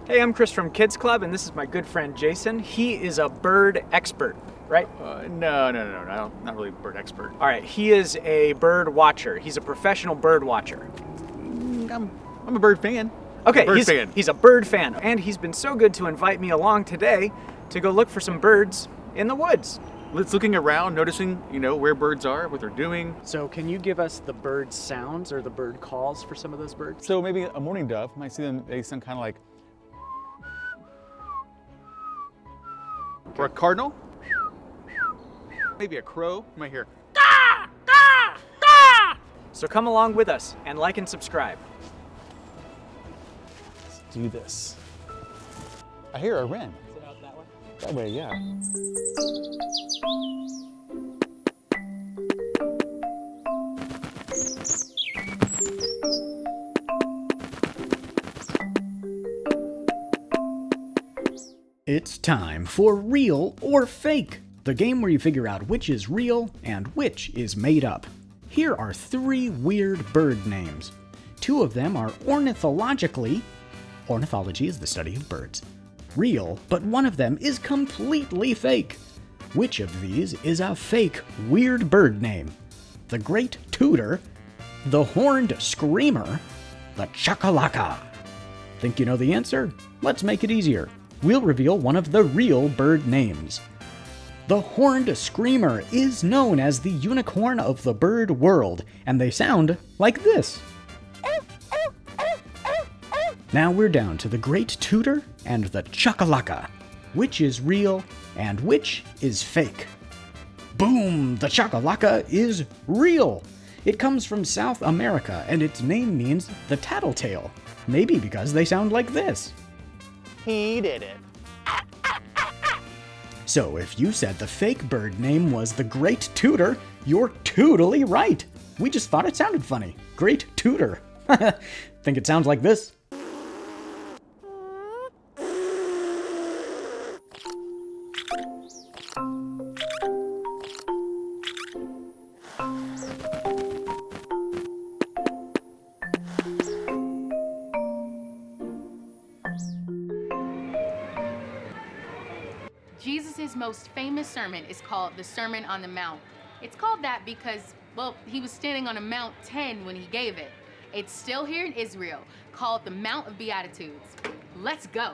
Hey, I'm Chris from Kids Club, and this is my good friend Jason. He is a bird expert, right? No, not really a bird expert. All right, he is a bird watcher. He's a professional bird watcher. I'm a bird fan. Okay, Fan. he's a bird fan, and he's been so good to invite me along today to go look for some birds in the woods. Let's looking around, noticing, where birds are, what they're doing. So can you give us the bird sounds or the bird calls for some of those birds? So maybe a mourning dove, might see them, they sound kind of like, or a cardinal. Maybe a crow, you might hear. So come along with us and like and subscribe. Let's do this. I hear a wren. Is it out that way? That way, yeah. It's time for Real or Fake, the game where you figure out which is real and which is made up. Here are 3 weird bird names. 2 of them are ornithologically, ornithology is the study of birds, real, but one of them is completely fake. Which of these is a fake weird bird name? The Great Tooter, the Horned Screamer, the Chakalaka. Think you know the answer? Let's make it easier. We'll reveal one of the real bird names. The Horned Screamer is known as the unicorn of the bird world, and they sound like this. Now we're down to the Great Tooter and the Chakalaka. Which is real and which is fake? Boom! The Chakalaka is real! It comes from South America, and its name means the tattletale. Maybe because they sound like this. He did it. So if you said the fake bird name was the Great Tooter, you're totally right. We just thought it sounded funny. Great Tooter. Think it sounds like this? Jesus' most famous sermon is called the Sermon on the Mount. It's called that because, well, he was standing on a Mount 10 when he gave it. It's still here in Israel, called the Mount of Beatitudes. Let's go.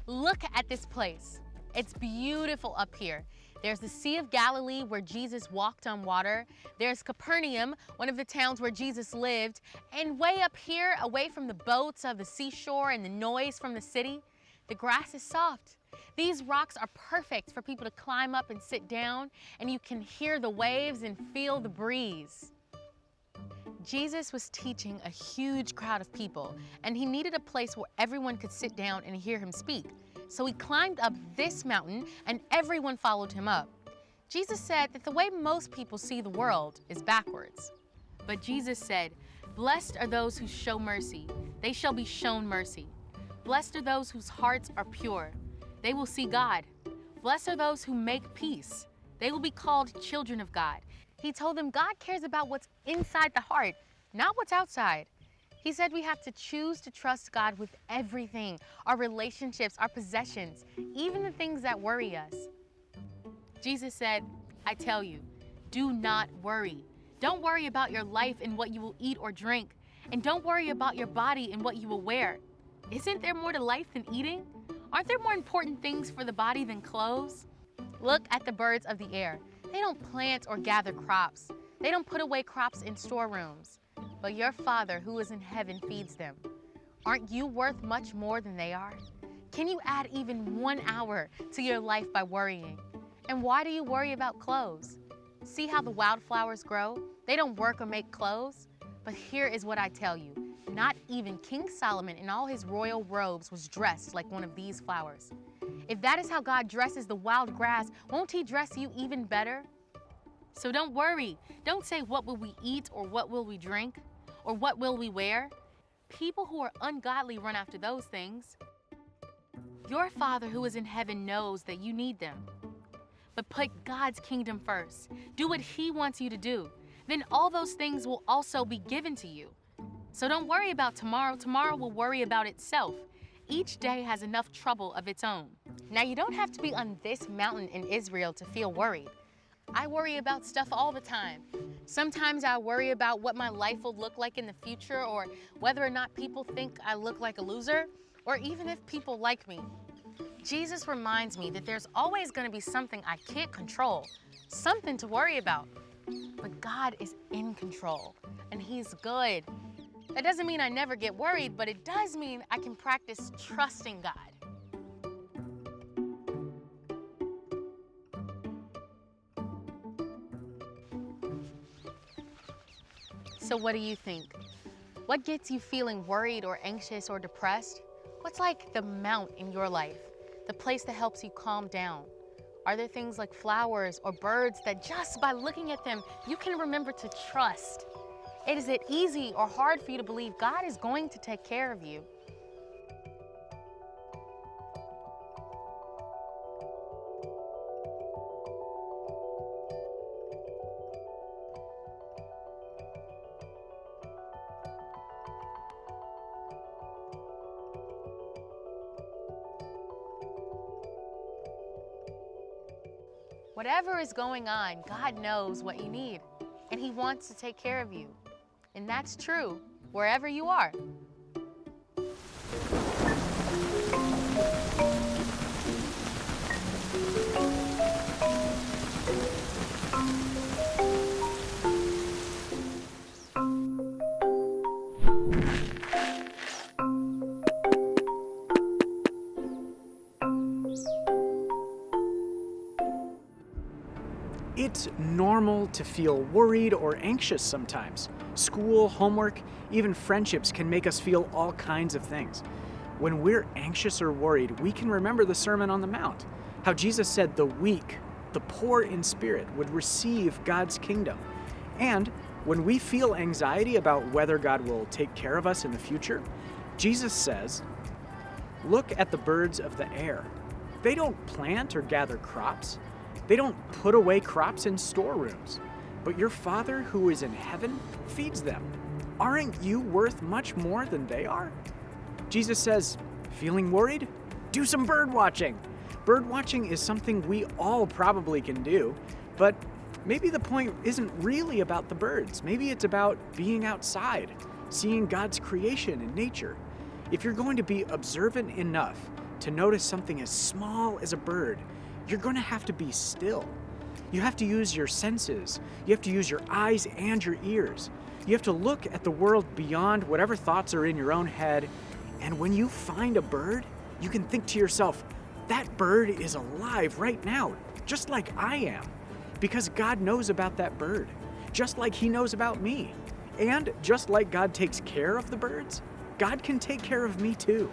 Look at this place. It's beautiful up here. There's the Sea of Galilee where Jesus walked on water. There's Capernaum, one of the towns where Jesus lived. And way up here, away from the boats of the seashore and the noise from the city, the grass is soft. These rocks are perfect for people to climb up and sit down, and you can hear the waves and feel the breeze. Jesus was teaching a huge crowd of people, and he needed a place where everyone could sit down and hear him speak. So he climbed up this mountain, and everyone followed him up. Jesus said that the way most people see the world is backwards. But Jesus said, "Blessed are those who show mercy. They shall be shown mercy. Blessed are those whose hearts are pure. They will see God. Blessed are those who make peace. They will be called children of God." He told them God cares about what's inside the heart, not what's outside. He said we have to choose to trust God with everything, our relationships, our possessions, even the things that worry us. Jesus said, "I tell you, do not worry. Don't worry about your life and what you will eat or drink, and don't worry about your body and what you will wear. Isn't there more to life than eating? Aren't there more important things for the body than clothes? Look at the birds of the air. They don't plant or gather crops. They don't put away crops in storerooms. But your Father who is in heaven feeds them. Aren't you worth much more than they are? Can you add even 1 hour to your life by worrying? And why do you worry about clothes? See how the wildflowers grow? They don't work or make clothes. But here is what I tell you. Not even King Solomon in all his royal robes was dressed like one of these flowers. If that is how God dresses the wild grass, won't he dress you even better? So don't worry. Don't say, what will we eat, or what will we drink, or what will we wear? People who are ungodly run after those things. Your Father who is in heaven knows that you need them. But put God's kingdom first. Do what he wants you to do. Then all those things will also be given to you. So don't worry about tomorrow. Tomorrow will worry about itself. Each day has enough trouble of its own. Now, you don't have to be on this mountain in Israel to feel worried. I worry about stuff all the time. Sometimes I worry about what my life will look like in the future, or whether or not people think I look like a loser, or even if people like me. Jesus reminds me that there's always going to be something I can't control, something to worry about. But God is in control, and He's good. That doesn't mean I never get worried, but it does mean I can practice trusting God. So what do you think? What gets you feeling worried or anxious or depressed? What's like the mount in your life, the place that helps you calm down? Are there things like flowers or birds that just by looking at them, you can remember to trust? Is it easy or hard for you to believe God is going to take care of you? Whatever is going on, God knows what you need, and He wants to take care of you. And that's true wherever you are. It's normal to feel worried or anxious sometimes. School, homework, even friendships can make us feel all kinds of things. When we're anxious or worried, we can remember the Sermon on the Mount, how Jesus said the weak, the poor in spirit, would receive God's kingdom. And when we feel anxiety about whether God will take care of us in the future, Jesus says, "Look at the birds of the air. They don't plant or gather crops. They don't put away crops in storerooms, but your Father who is in heaven feeds them. Aren't you worth much more than they are?" Jesus says, feeling worried? Do some bird watching. Bird watching is something we all probably can do, but maybe the point isn't really about the birds. Maybe it's about being outside, seeing God's creation in nature. If you're going to be observant enough to notice something as small as a bird, you're going to have to be still. You have to use your senses. You have to use your eyes and your ears. You have to look at the world beyond whatever thoughts are in your own head. And when you find a bird, you can think to yourself, that bird is alive right now, just like I am. Because God knows about that bird, just like He knows about me. And just like God takes care of the birds, God can take care of me too.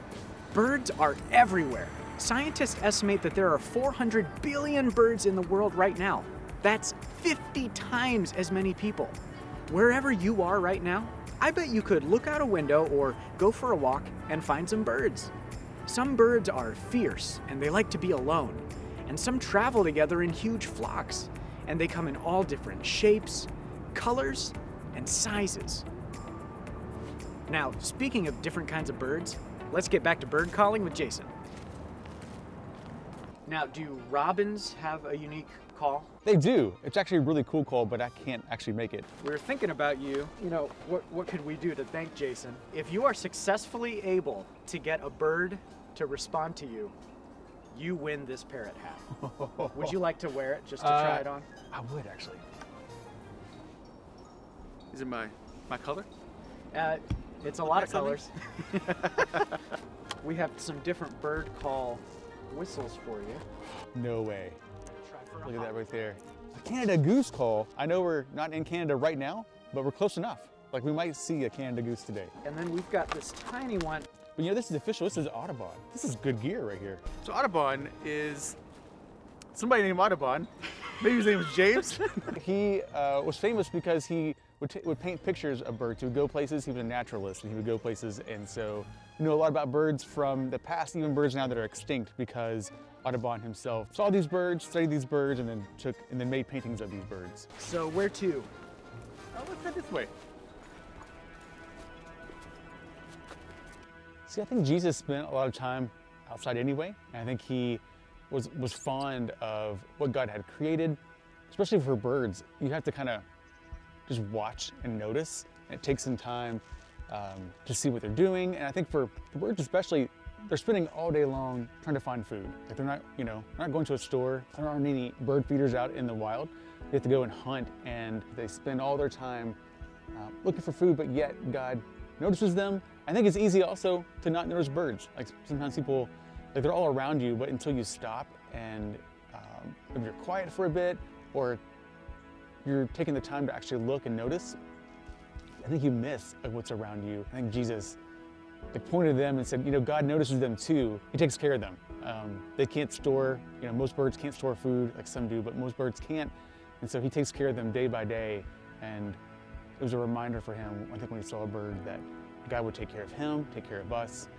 Birds are everywhere. Scientists estimate that there are 400 billion birds in the world right now. That's 50 times as many people. Wherever you are right now, I bet you could look out a window or go for a walk and find some birds. Some birds are fierce and they like to be alone, and some travel together in huge flocks, and they come in all different shapes, colors, and sizes. Now, speaking of different kinds of birds, let's get back to bird calling with Jason. Now, do robins have a unique call? They do. It's actually a really cool call, but I can't actually make it. We were thinking about you. What could we do to thank Jason? If you are successfully able to get a bird to respond to you, you win this parrot hat. Would you like to wear it just to try it on? I would actually. Is it my color? It's a lot of Something? colors. We have some different bird call whistles for you. No way. Try for a Look at hop. that right there. A Canada goose call. I know we're not in Canada right now, but we're close enough. Like we might see a Canada goose today. And then we've got this tiny one. But this is official. This is Audubon. This is good gear right here. So Audubon is somebody named Audubon. Maybe his name was James. He was famous because he would paint pictures of birds. He would go places. He was a naturalist, and he would go places. And so we know a lot about birds from the past, even birds now that are extinct, because Audubon himself saw these birds, studied these birds, and then made paintings of these birds. So where to? Oh, let's head this way. See, I think Jesus spent a lot of time outside anyway, and I think he was fond of what God had created, especially for birds. You have to kind of just watch and notice, and it takes some time to see what they're doing. And I think for birds especially, they're spending all day long trying to find food. Like they're not, not going to a store. There aren't any bird feeders out in the wild. They have to go and hunt, and they spend all their time looking for food, but yet God notices them. I think it's easy also to not notice birds. Like sometimes people, like they're all around you, but until you stop and if you're quiet for a bit, or you're taking the time to actually look and notice, I think you miss what's around you. I think Jesus pointed to them and said, God notices them too. He takes care of them. They can't store, most birds can't store food like some do, but most birds can't. And so he takes care of them day by day. And it was a reminder for him, I think, when he saw a bird, that God would take care of him, take care of us.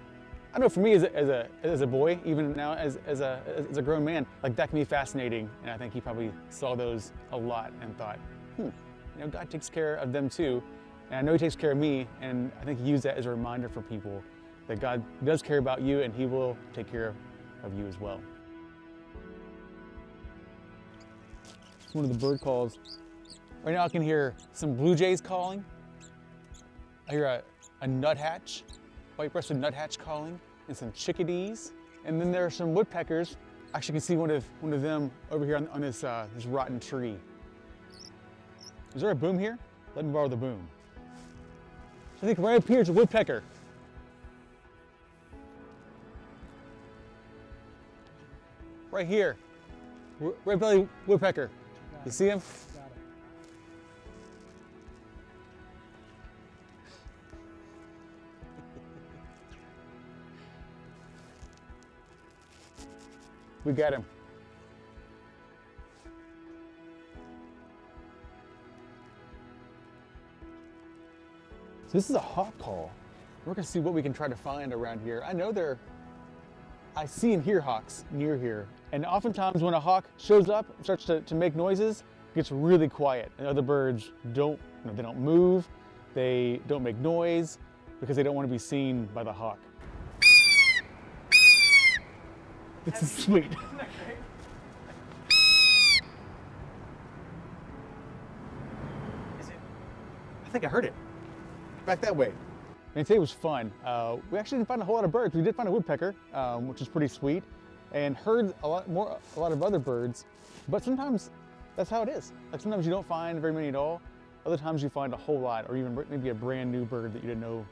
I know for me as a boy, even now as a grown man, like that can be fascinating. And I think he probably saw those a lot and thought, God takes care of them too. And I know he takes care of me, and I think he used that as a reminder for people that God does care about you, and he will take care of you as well. It's one of the bird calls. Right now I can hear some blue jays calling. I hear a nuthatch, white-breasted nuthatch calling, and some chickadees. And then there are some woodpeckers. I actually can see one of them over here on this rotten tree. Is there a boom here? Let me borrow the boom. I think right up here is a woodpecker. Right here, red-bellied woodpecker. You see him? Got it. We got him. So this is a hawk call. We're gonna see what we can try to find around here. I know I see and hear hawks near here. And oftentimes when a hawk shows up and starts to make noises, it gets really quiet. And other birds don't, they don't move, they don't make noise because they don't want to be seen by the hawk. This is sweet. Isn't that great? Is it? I think I heard it. Back that way. And today was fun. We actually didn't find a whole lot of birds. We did find a woodpecker, which is pretty sweet, and heard a lot of other birds. But sometimes that's how it is. Like sometimes you don't find very many at all. Other times you find a whole lot, or even maybe a brand new bird that you didn't know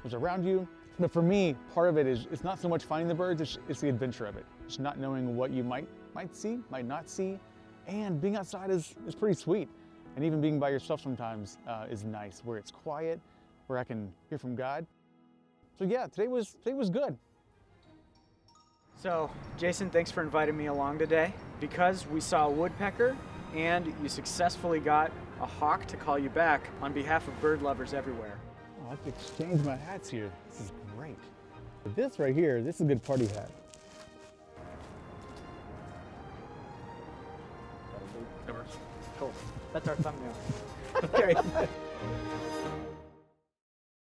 was around you. But for me, part of it is it's not so much finding the birds, it's the adventure of it. It's not knowing what you might see, might not see, and being outside is pretty sweet. And even being by yourself sometimes is nice, where it's quiet, where I can hear from God. So yeah, today was good. So, Jason, thanks for inviting me along today. Because we saw a woodpecker and you successfully got a hawk to call you back on behalf of bird lovers everywhere. Oh, I have to exchange my hats here. This is great. This right here, this is a good party hat. Cool. That's our thumbnail. Okay.